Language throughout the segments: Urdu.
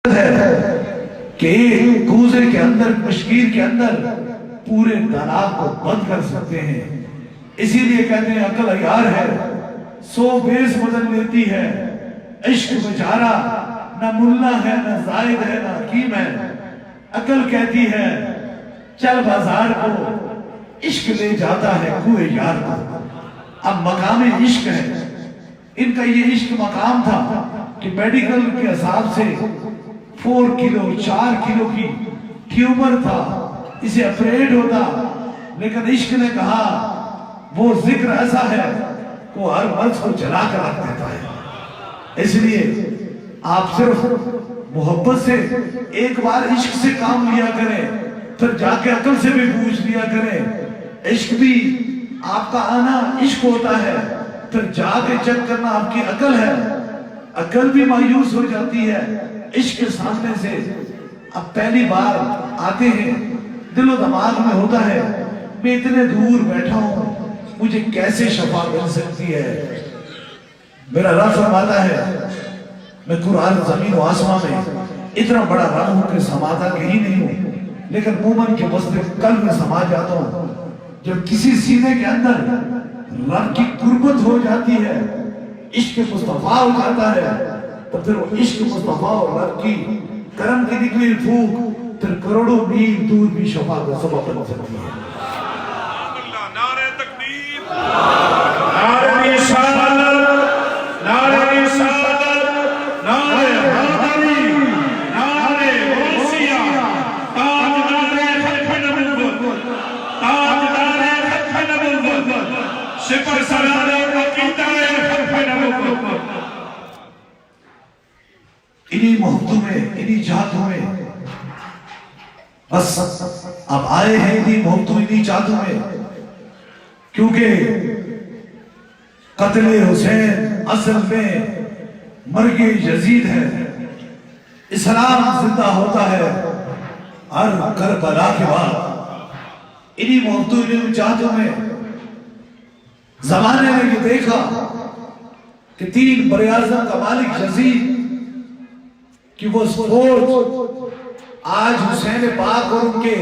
ہے کہ ایک کوزے کے اندر کشمیر کے اندر پورے تالاب کو بند کر سکتے ہیں. اسی لیے کہتے ہیں عقل عیار ہے 100 بیس بدل لیتی ہے. عشق بیچارہ نہ ملا ہے نہ زائد ہے نہ حکیم ہے. عقل کہتی ہے چل بازار کو، عشق لے جاتا ہے کوئے یار کو. اب مقام عشق ہے، ان کا یہ عشق مقام تھا کہ میڈیکل کے حساب سے 4 کلو 4 کلو کی ٹیومر تھا، اسے اپریٹ ہوتا، لیکن عشق نے کہا وہ ذکر ایسا ہے وہ ہر مرض کو جلا کر رکھ دیتا ہے. اس لیے آپ صرف محبت سے ایک بار عشق سے کام لیا کریں، پھر جا کے عقل سے بھی پوچھ لیا کریں. عشق بھی آپ کا آنا عشق ہوتا ہے، پھر جا کے چیک کرنا آپ کی عقل ہے. عقل بھی مایوس ہو جاتی ہے عشق کے سامنے سے. اب پہلی بار آتے ہیں، دل و دماغ میں ہوتا ہے میں اتنے دور بیٹھا ہوں، مجھے کیسے شفا مل سکتی ہے. میرا رب فرماتا ہے میں قرآن زمین و آسمان میں اتنا بڑا رب ہوں کہ سماتا کہیں نہیں ہوں، لیکن مومن کے مصدق قلب میں سما جاتا ہوں. جب کسی سینے کے اندر رب کی قربت ہو جاتی ہے، عشق مصطفیٰ ہو جاتا ہے، تو پھر وہ عشق مصطفیٰ اور رب کی کرم کی نکلی پھوک پھر کروڑوں میل دور بھی شفا کا سبب بن سکتی ہے. نعرہ تکبیر، نعرہ رسالت، نعرہ رسالت، نعرہ حیدری، نعرہ غوثیہ، تاجدار ختم نبوت، تاجدار ختم نبوت، سپر سالار عقیدہ ختم نبوت. انہی محبتوں میں، انہی چاہتوں میں بس اب آئے ہیں، انہی محبتوں انہی چاہتوں میں، کیونکہ قتل حسین اصل میں مرگ یزید ہے. اسلام زندہ ہوتا ہے ہر کربلا کے بعد. انہی محبتوں انہی چاہتوں میں زمانے میں یہ دیکھا کہ 3 براعظم کا مالک یزید کہ وہ سوچ آج حسین پاک اور ان کے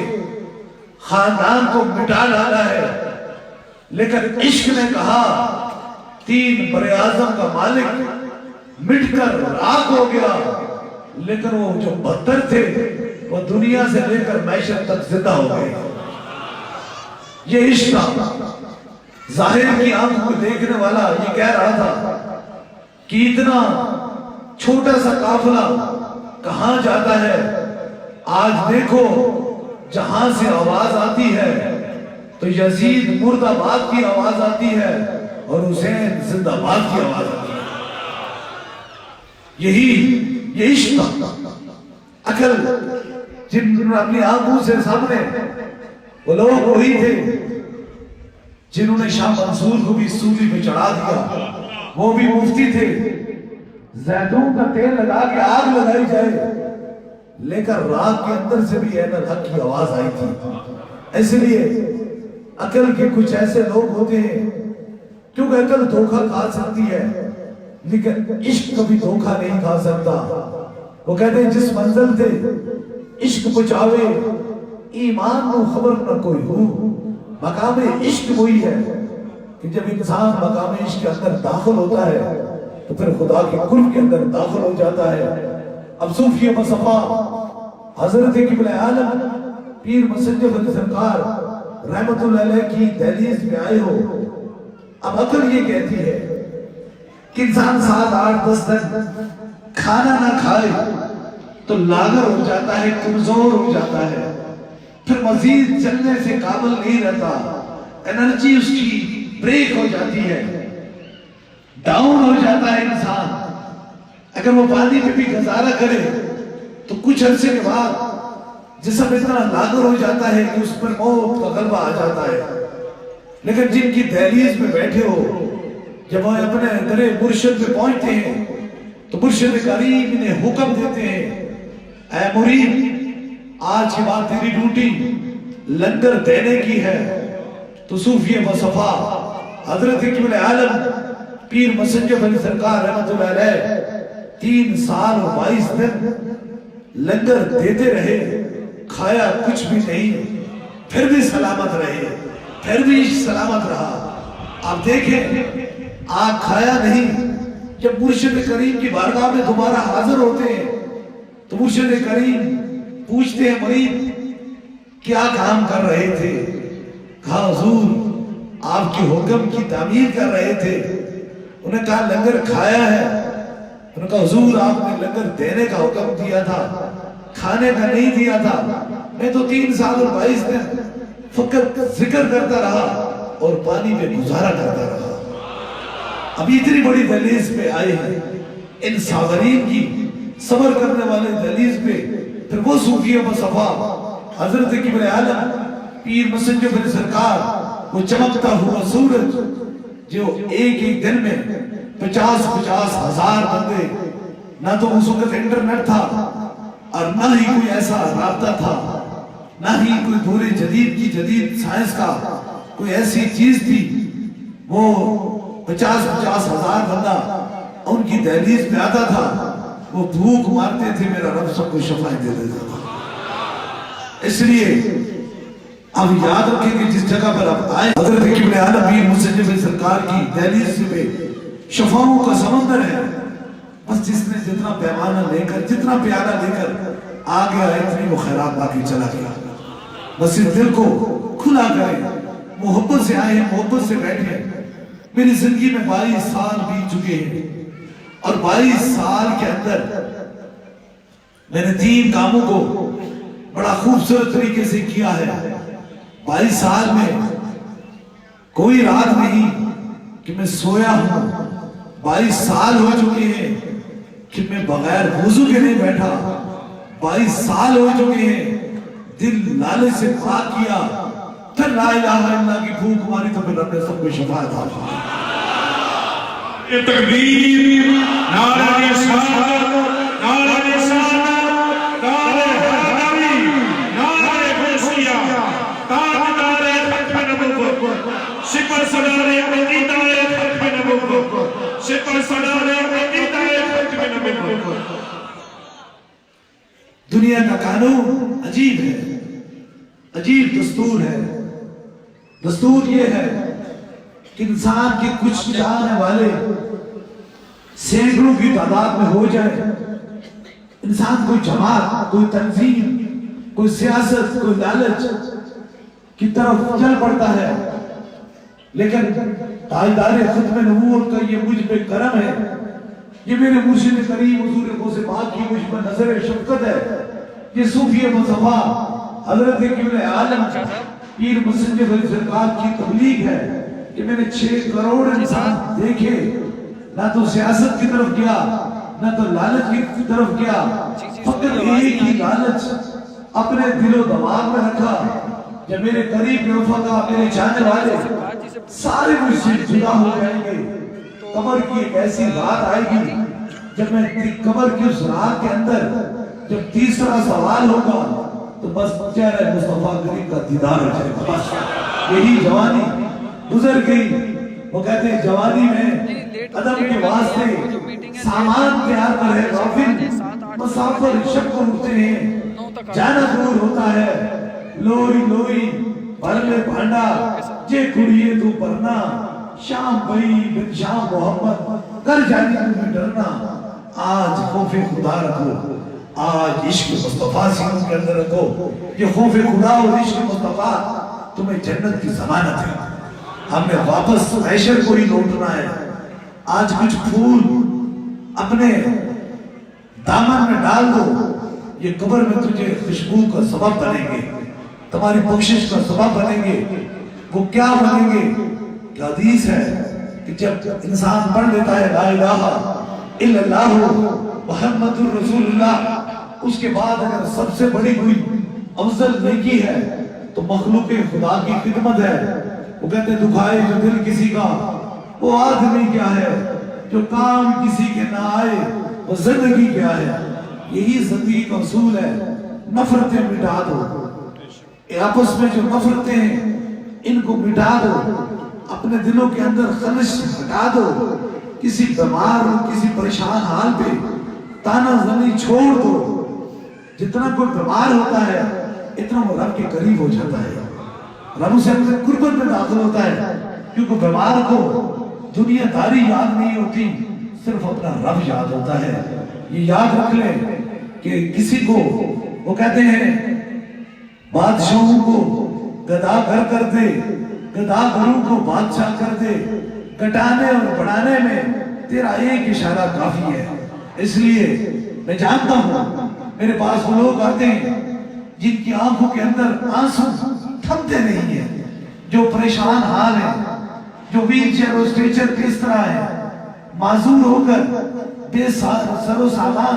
خاندان کو مٹا ڈالا ہے، لیکن عشق نے کہا 3 براعظم کا مالک مٹ کر راکھ ہو گیا، لیکن وہ جو بدتر تھے وہ دنیا سے لے کر معیشت تک زندہ ہو گئے. یہ عشق تھا. ظاہر کی آنکھ کو دیکھنے والا یہ کہہ رہا تھا کہ اتنا چھوٹا سا قافلہ کہاں جاتا ہے. آج دیکھو جہاں سے آواز آتی ہے تو یزید مرد آباد کی آواز آتی ہے اور حسین زندہ باد کی آواز آتی ہے. یہ عشق تھا. عقل جن اپنی آنکھوں سے سامنے، وہ لوگ وہی تھے جنہوں نے شاہ منصور کو بھی سولی پہ چڑھا دیا. وہ بھی مفتی تھے. زیتون کا تیل لگا کے آگ لگائی جائے، لیکن رات کے اندر سے بھی اہل حق کی آواز آئی تھی. اس لیے عقل کے کچھ ایسے لوگ ہوتے ہیں، کیونکہ عقل دھوکہ کھا سکتی ہے لیکن عشق کبھی دھوکہ نہیں کھا سکتا. وہ کہتے ہیں جس منزل تے عشق پہنچاوے ایمان نو خبر نہ کوئی ہو. مقام عشق وہی ہے کہ جب انسان مقام عشق کے اندر داخل ہوتا ہے تو پھر خدا کے قرب کے اندر داخل ہو جاتا ہے. اب صوفی مصطفیٰ حضرت قبلہ عالم پیر مسجد علی سرکار رحمت اللہ علیہ کی دہلیز میں آئے ہو. اب عقل یہ کہتی ہے کہ انسان 7 8 10 دن کھانا نہ کھائے تو لاغر ہو جاتا ہے، کمزور ہو جاتا ہے، پھر مزید چلنے سے قابل نہیں رہتا، انرجی اس کی بریک ہو جاتی ہے، ڈاؤن ہو جاتا ہے انسان. اگر وہ پانی پہ بھی گزارا کرے تو کچھ عرصے کے بعد جسم اتنا لاغر ہو جاتا ہے کہ اس پر موت کا غلبہ آ جاتا ہے. لیکن جن کی دہلیز میں بیٹھے ہو، جب وہ اپنے در مرشد میں پہنچتے ہیں تو مرشد کریم انہیں حکم دیتے ہیں اے مرید آج کے بعد تیری ڈیوٹی لنگر دینے کی ہے. تو صوفی مصطفیٰ حضرت قبلہ عالم پیر مسجد علی سرکار رحمت اللہ علیہ 3 سال و 22 دن لنگر دیتے رہے، کھایا کچھ بھی نہیں، پھر بھی سلامت رہے، پھر بھی سلامت رہا۔ آپ دیکھیں آگ کھایا نہیں، جب مرشد کریم کی بارگاہ میں دوبارہ حاضر ہوتے ہیں تو مرشد کریم پوچھتے ہیں مرید کیا کام کر رہے تھے؟ کہا حضور آپ کے حکم کی تعمیر کر رہے تھے۔ انہیں کہا لنگر کھایا ہے؟ انہوں نے کہا حضور آپ نے لنگر دینے کا حکم دیا تھا، کھانے کا نہیں دیا تھا۔ میں تو 3 سال اور 22 دن فقط ذکر کرتا رہا اور پانی پہ گزارا کرتا رہا۔ اب اتنی بڑی دہلیز پہ آئے ہیں، ان صابرین کی صبر کرنے والے دہلیز پہ پھر وہ صوفیہ مصطفیٰ حضرت کبر عالم پیر مسنجر بن سرکار، وہ چمکتا ہوا سورج جو ایک دن میں 50 ہزار بندے، نہ تو اس وقت انٹرنیٹ تھا اور نہ ہی کوئی ایسا رابطہ تھا، نہ ہی کوئی دور جدید کی جدید سائنس کا کوئی ایسی چیز تھی، وہ 50 ہزار بندہ ان کی دہلیز پہ آتا تھا، وہ بھوک مارتے تھے، میرا رب سب کو شفاعت دے دیتا تھا۔ اس لیے اب یاد رکھیں کہ جس جگہ پر آپ آئے حضرت کبر عالم پیر مسنجر بن سرکار کی دہلیز پہ شفاؤں کا سمندر ہے، بس جس نے جتنا پیمانہ لے کر جتنا پیالہ لے کر آگے آئے اتنی وہ خیرات باقی چلا گیا۔ بس اس دل کو کھلا کریں، محبت سے آئے ہیں، محبت سے بیٹھے ہیں۔ میری زندگی میں 22 سال بیت چکے ہیں اور 22 سال کے اندر میں نے 3 کاموں کو بڑا خوبصورت طریقے سے کیا ہے۔ 22 سال میں کوئی رات نہیں کہ میں سویا ہوں، 22 سال ہو چکے ہیں کہ میں بغیر وضو کے نہیں بیٹھا، 22 سال ہو چکے ہیں دل لالچ سے پاک کیا، پھر لا الہ الا اللہ کی پھونک ماری تو پھر رب نے سب کو شفاعت عطا فرمائی۔ یہ تکبیر، نعرہ رسالت، نعرہ رسالت، نعرہ حیدری، نعرہ غوثیہ، تاجدار ختم نبوت، سپر سالار عقیدہ ختم نبوت، سپر سالار عقیدہ ختم نبوت۔ دنیا کا قانون عجیب ہے، عجیب دستور ہے۔ دستور یہ ہے کہ انسان کے کچھ چاہنے والے سینکڑوں کی تعداد میں ہو جائے، انسان کوئی جماعت، کوئی تنظیم، کوئی سیاست، کوئی لالچ کی طرف چل پڑتا ہے، لیکن تاجدار ختم نبوت کا یہ مجھ پہ کرم ہے، یہ میرے مرشد کریم حضور غوث پاک کی مجھ پر نظر شفقت ہے، یہ صوفیہ مصطفیٰ حضرت کبر عالم پیر مسنجر بن سرکار کی تبلیغ ہے کہ میں نے 6 کروڑ انسان دیکھے، نہ تو سیاست کی طرف گیا نہ تو لالچ کی طرف گیا، فقط ایک ہی لالچ اپنے دل و دماغ میں رکھا، جب میرے قریب کے رفقا، میرے چاہنے والے سارے مجھ سے جدا ہو جائیں گے، قبر کی ایک ایسی رات آئے گی جب میں قبر کی اس رات کے اندر جب تیسرا سوال ہوگا تو بس چہرہ مصطفیٰ کریم کا دیدار ہو جائے گا۔ بس یہی جوانی گزر گئی۔ وہ کہتے ہیں جوانی میں ادب کے واسطے سامان تیار کر ہے غافل، مسافر شب کو اٹھتے ہیں، جانا دور ہوتا ہے، لوئی لوئی بھر لے بھانڈا جے کڑیے تو پرنا، شام بھئی بن شام محمد کر جانی تمہیں ڈرنا۔ آج خوف خدا رکھو، آج عشق مصطفیٰ سینوں کے اندر رکھو، یہ خوف خدا اور عشق مصطفیٰ تمہیں جنت کی ضمانت ہے۔ ہم نے واپس عیشر کو ہی لوٹنا ہے۔ آج کچھ پھول اپنے دامن میں ڈال دو، یہ قبر میں تجھے خوشبو کا سبب بنیں گے، تمہاری بخشش کا سبب بنیں گے۔ وہ کیا بنیں گے؟ کہ حدیث ہے کہ جب انسان پڑھ لیتا ہے لا الہ الا اللہ محمد الرسول اللہ، اس کے بعد اگر سب سے بڑی کوئی افضل نیکی ہے تو مخلوق خدا کی خدمت ہے۔ وہ کہتے ہیں دکھائے جو دل کسی کا وہ آدمی کیا ہے، جو کام کسی کے نہ آئے وہ زندگی کیا ہے۔ یہی زندگی کا اصول ہے، نفرتیں مٹا دو، آپس میں جو نفرتیں ہیں ان کو مٹا دو، اپنے دلوں کے اندر خلش ہٹا دو، کسی بیمار اور کسی پریشان حال پہ تانا زنی چھوڑ دو، جتنا کوئی بیمار ہوتا ہے اتنا وہ رب کے قریب ہو جاتا ہے، رب اسے اپنے قربت میں داخل ہوتا ہے، کیونکہ بیمار کو دنیا داری یاد نہیں ہوتی، صرف اپنا رب یاد ہوتا ہے۔ یہ یاد رکھ لیں کہ کسی کو وہ کہتے ہیں بادشاہوں کو گدا گھر کر دے، گدا گھروں کو بادشاہ کر دے، گٹانے اور بڑھانے میں تیرا ایک اشارہ کافی ہے۔ اس لیے میں جانتا ہوں میرے پاس وہ لوگ آتے ہیں جن کی آنکھوں کے اندر آنسو تھمتے نہیں ہیں، جو پریشان حال ہیں، جو ویل چیئر اور اسٹریچر پہ اس طرح ہے، معذور ہو کر بے سر و سامان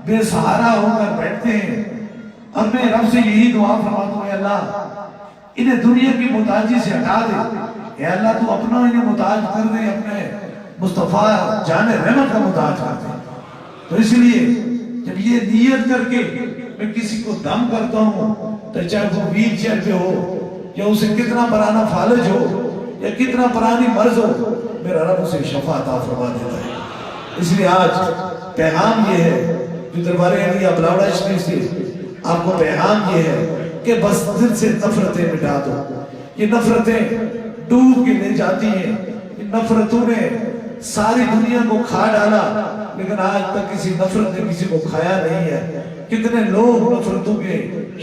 بے سہارا ہو کر بیٹھتے ہیں۔ اور میں رب سے یہی دعا فرماتا ہوں، اے اللہ انہیں دنیا کی محتاجی سے ہٹا دے، اے اللہ تو اپنا انہیں محتاج کر دے، اپنے مصطفیٰ جان رحمت کا محتاج کر دے۔ تو اس لیے جب یہ نیت کر کے میں کسی کو دم کرتا ہوں، تو چاہے وہ ویل چیئر پہ ہو یا اسے کتنا پرانا فالج ہو یا کتنا پرانی مرض ہو، میرا رب اسے شفا عطا فرما دیتا ہے۔ اس لیے آج پیغام یہ ہے جو دربار عالیہ بلاوڑا شریف سے آپ کو پیغام یہ ہے کہ بس دل سے نفرتیں مٹا دو۔ یہ نفرتیں ڈوب کے لے جاتی ہیں، ان نفرتوں نے ساری دنیا کو کھا ڈالا، لیکن آج تک کسی نفرت نے کسی کو کھایا نہیں ہے۔ کتنے لوگ نفرتوں کے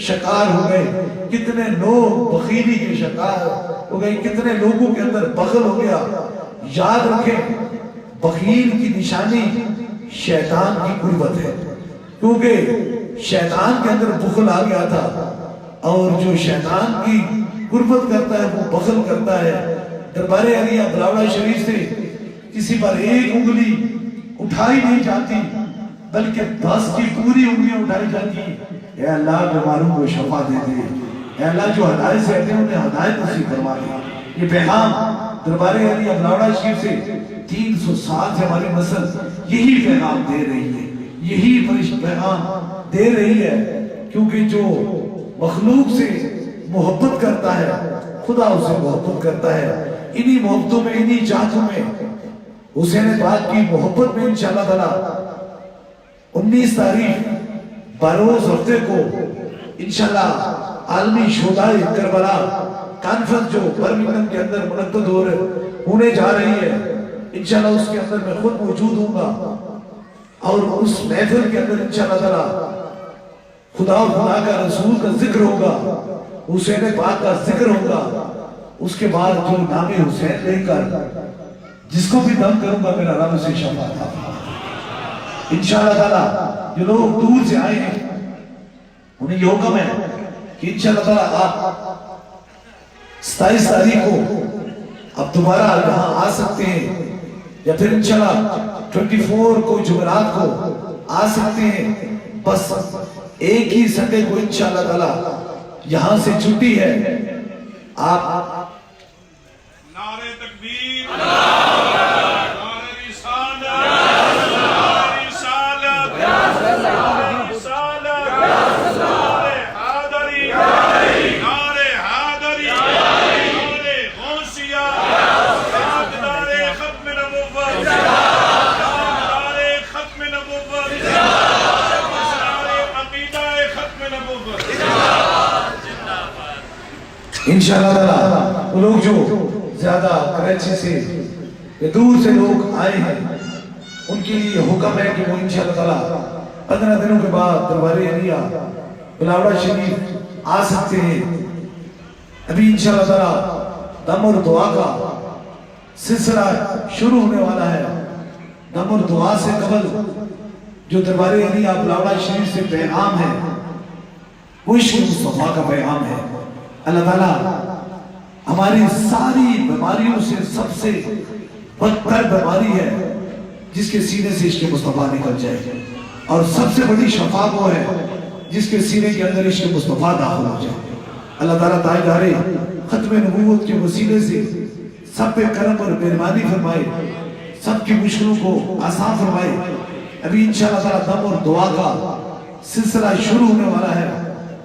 شکار ہو گئے، کتنے لوگ بخیلی کے شکار ہو گئے، کتنے لوگوں کے اندر بخل ہو گیا۔ یاد رکھیں بخیل کی نشانی شیطان کی قربت ہے، کیونکہ شیطان کے اندر بخل آ گیا تھا، اور جو شیطان کی قربت کرتا ہے وہ بخل کرتا ہے۔ دربار عالیہ بلاوڑا شریف سے کسی پر ایک انگلی اٹھائی نہیں جاتی بلکہ 10 کی پوری انگلیاں اٹھائی جاتی ہیں۔ اے اللہ بیماروں کو شفا دے دے، اے اللہ جو ہدایت سے آتے ہیں انہیں ہدایت نصیب فرما دے۔ یہ پیغام دربار عالیہ بلاوڑا شریف سے 300 سال سے ہماری نسل یہی پیغام دے رہی ہے، یہی پیغام دے رہی ہے، کیونکہ جو مخلوق سے محبت کرتا ہے خدا اسے محبت کرتا ہے۔ انہی محبتوں میں، انہی چاہتوں میں، حسین پاک کی محبت میں انشاءاللہ تعالی 19 تاریخ بروز ہفتے کو انشاءاللہ عالمی شہدائے کربلا کانفرنس جو برمنگھم کے اندر منعقد ہونے جا رہی ہے، انشاءاللہ اس کے اندر میں خود موجود ہوں گا، اور اس محفل کے اندر انشاءاللہ تعالی خدا و خدا کا رسول کا ذکر ہوگا، حسین پاک کا ذکر ہوگا۔ اس کے بعد جو نام حسین لے کر جس کو بھی دم کروں گا میرا رب سے شفا عطا فرمائے انشاءاللہ تعالی۔ جو لوگ دور سے آئے ہیں انہیں یہ حکم ہے کہ انشاءاللہ تعالی آپ 27 تاریخ کو اب دوبارہ یہاں آ سکتے ہیں، یا پھر انشاءاللہ 24 کو جمعرات کو آ سکتے ہیں۔ بس ایک ہی سنڈے کو انشاءاللہ تعالی یہاں سے چھٹی ہے۔ آپ نعرہ تکبیر، نعرہ رسالت، نعرہ رسالت، نعرہ رسالت، نعرہ حیدری، نعرہ حیدری، نعرہ غوثیہ، نعرہ ختم نبوت، نعرہ ختم نبوت، نعرہ عقیدہ ختم نبوت۔ انشاءاللہ تعالی وہ لوگ جو زیادہ کراچی سے یا دور سے لوگ آئے ہیں ان کے لیے حکم ہے کہ وہ انشاءاللہ تعالی 15 دنوں کے بعد دربار عالیہ بلاوڑا شریف آ سکتے ہیں۔ ابھی انشاءاللہ تعالی دم اور دعا کا سلسلہ شروع ہونے والا ہے۔ دم اور دعا سے قبل جو دربار عالیہ بلاوڑا شریف سے پیغام ہے وہ عشق مصطفیٰ کا پیغام ہے۔ اللہ تعالیٰ ہماری ساری بیماریوں سے سب سے بدتر بیماری ہے جس کے سینے سے عشق مصطفیٰ نکل جائے، اور سب سے بڑی شفا وہ ہے جس کے سینے کے اندر عشق مصطفیٰ داخل ہو جائے۔ اللہ تعالیٰ تاجدار ختم نبوت کے وسیلے سے سب پہ کرم اور مہربانی فرمائے، سب کی مشکلوں کو آسان فرمائے۔ ابھی انشاءاللہ تعالیٰ دم اور دعا کا سلسلہ شروع ہونے والا ہے۔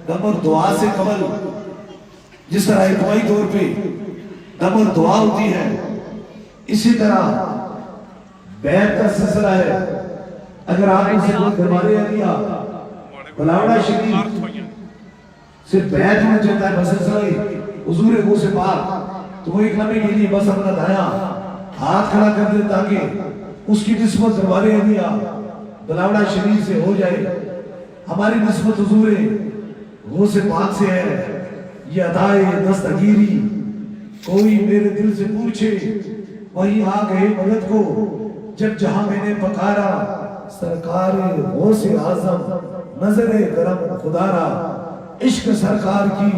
دم اور دعا سے قبل جس طرح ابتدائی طور پہ دم اور دعا ہوتی ہے، اسی طرح بیعت کا سلسلہ ہے۔ اگر آپ اسے کوئی دربار عالیہ بلاوڑا شریف صرف بیعت ہونا چاہتا ہے بس اسرائی حضور غوث پاک تو وہ ایک لمحے کے لیے بس اپنا دایا ہاتھ کھڑا کر دے تاکہ اس کی نسبت دربار عالیہ بلاوڑا شریف سے ہو جائے. ہماری نسبت حضور غوث پاک سے ہے. یہ ادائے دستگیری کوئی میرے دل سے پوچھے وہی آ گئے مدد کو جب جہاں میں نے پکارا سرکار غوث اعظم نظر کرم خدا را. عشق سرکار کی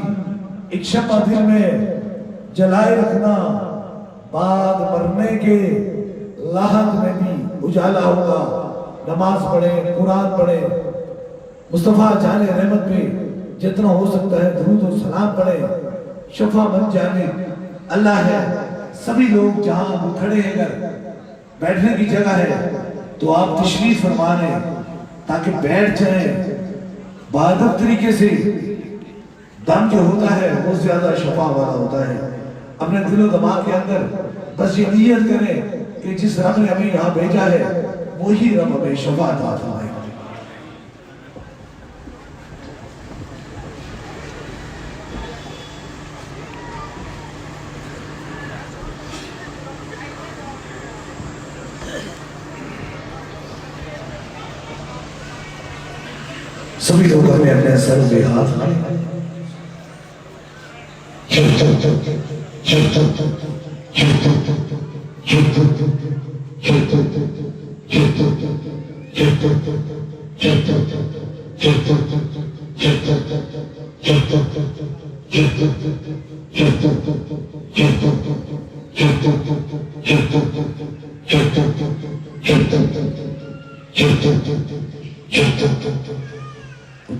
ایک شمع دل میں جلائے رکھنا بعد مرنے کے لاحق میں بھی اجالا ہوگا. نماز پڑھیں قرآن پڑھیں مصطفیٰ جان رحمت پہ جتنا ہو سکتا ہے درود و سلام پڑھیں. شفا بن جانے اللہ ہے. سبھی لوگ جہاں کھڑے ہیں اگر بیٹھنے کی جگہ ہے تو آپ تشریف فرما رہے تاکہ بیٹھ جائیں. بہادر طریقے سے دم جو ہوتا ہے وہ زیادہ شفا والا ہوتا ہے. اپنے دل و دماغ کے اندر بس یہ نیت کریں کہ جس رب نے ہمیں یہاں بھیجا ہے وہی رب ہمیں شفا عطا فرمائے. سبھی لوگ ہمیں اپنے سر پہ ہاتھ رکھیں.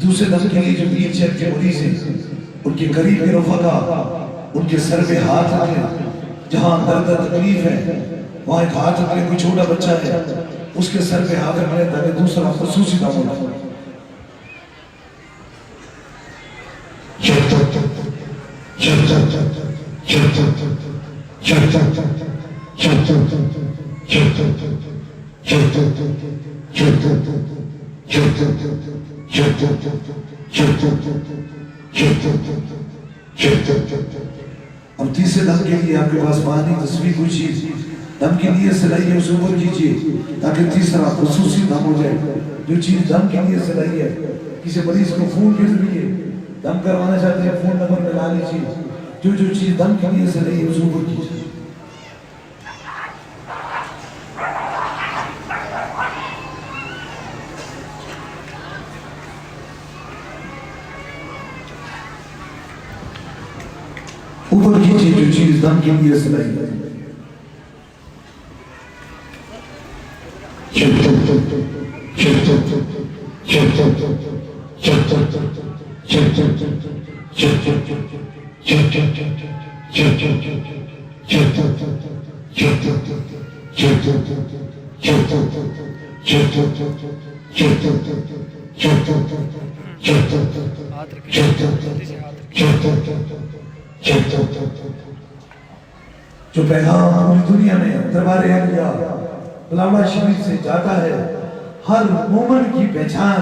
دوسرے دم کے لیے جو ویل چیئر کے مریض ہیں ان کے قریب کے رفقا ان کے سر پہ ہاتھ رکھیں. جہاں درد تکلیف ہے وہاں ایک ہاتھ رکھیں. کوئی چھوٹا بچہ ہے اس کے سر پہ ہاتھ رکھیں تاکہ دوسرا خصوصی نہ ہو. اب تیسرے دم کے لیے آپ کے پاس پانی تصویر کوئی چیز دم کے لیے سلائی ہے اسے اوپر کیجیے تاکہ تیسرا خصوصی دم ہو جائے. جو چیز دم کے لیے سلائی ہے کسی مریض کو خون کے ذریعے دم کروانا چاہتے ہیں فون نمبر میں لا لیجیے. جو چیز دم کے لیے سلائی ہے اسے اوپر کیجیے. اوپر کیجیے جو چیز دم کے لیے سلائی ہے. جو پیغام پوری دنیا میں دربار عالیہ بلاوڑا شریف سے جاتا ہے ہر مومن کی پہچان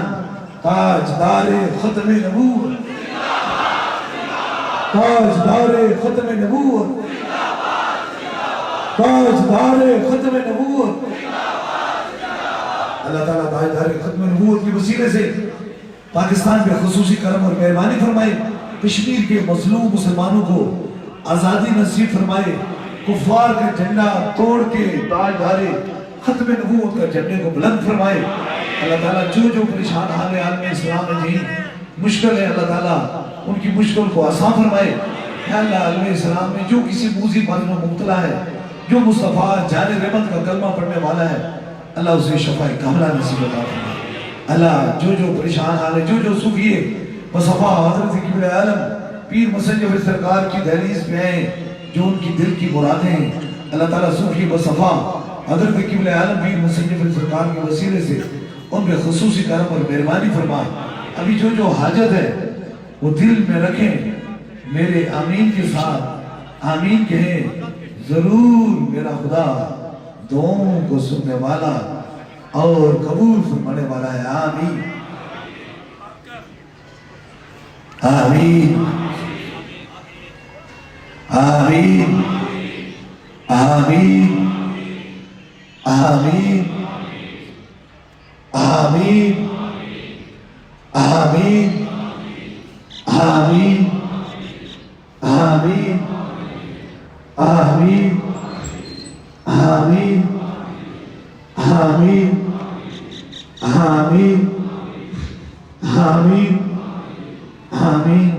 تاجدار ختم نبوت تاجدار ختم نبوت تاجدار ختم نبوت. اللہ تعالیٰ تاجدار ختم نبوت کی وسیلے سے پاکستان پہ خصوصی کرم اور مہربانی فرمائے. کشمیر کے مظلوم مسلمانوں کو آزادی نصیب فرمائے. کفار کا جھنڈا توڑ کے تاجدار ختم نبوت کا جھنڈے کو بلند فرمائے. اللہ تعالیٰ جو پریشان حال عالم اسلام میں جی مشکل ہے اللہ تعالیٰ ان کی مشکل کو آسان فرمائے. اے اللہ عالم اسلام میں جو کسی موذی مرض میں مبتلا ہے جو مصطفیٰ جان رحمت کا کلمہ پڑھنے والا ہے اللہ اسے شفاء کاملہ نصیب عطا فرمائے. اللہ جو پریشان حال ہے جو صوفیے مصطفیٰ حضرت قبلہ عالم پیر مسنجف سرکار کی دہلیز پہ آئے جو ان کی دل کی مرادیں ہیں اللہ تعالیٰ صوفی مصطفیٰ حضرت قبلہ عالم پیر مسنجف سرکار کے وسیلے سے ان پہ خصوصی کرم اور مہربانی فرمائے. ابھی جو حاجت ہے وہ دل میں رکھیں. میرے آمین کے ساتھ آمین کہیں. ضرور میرا خدا دعاؤں کو سننے والا اور قبول فرمانے والا ہے. آمین. آمین آمین آمین آمین آمین آمین آمین آمین آمین آمین آمین آمین آمین آمین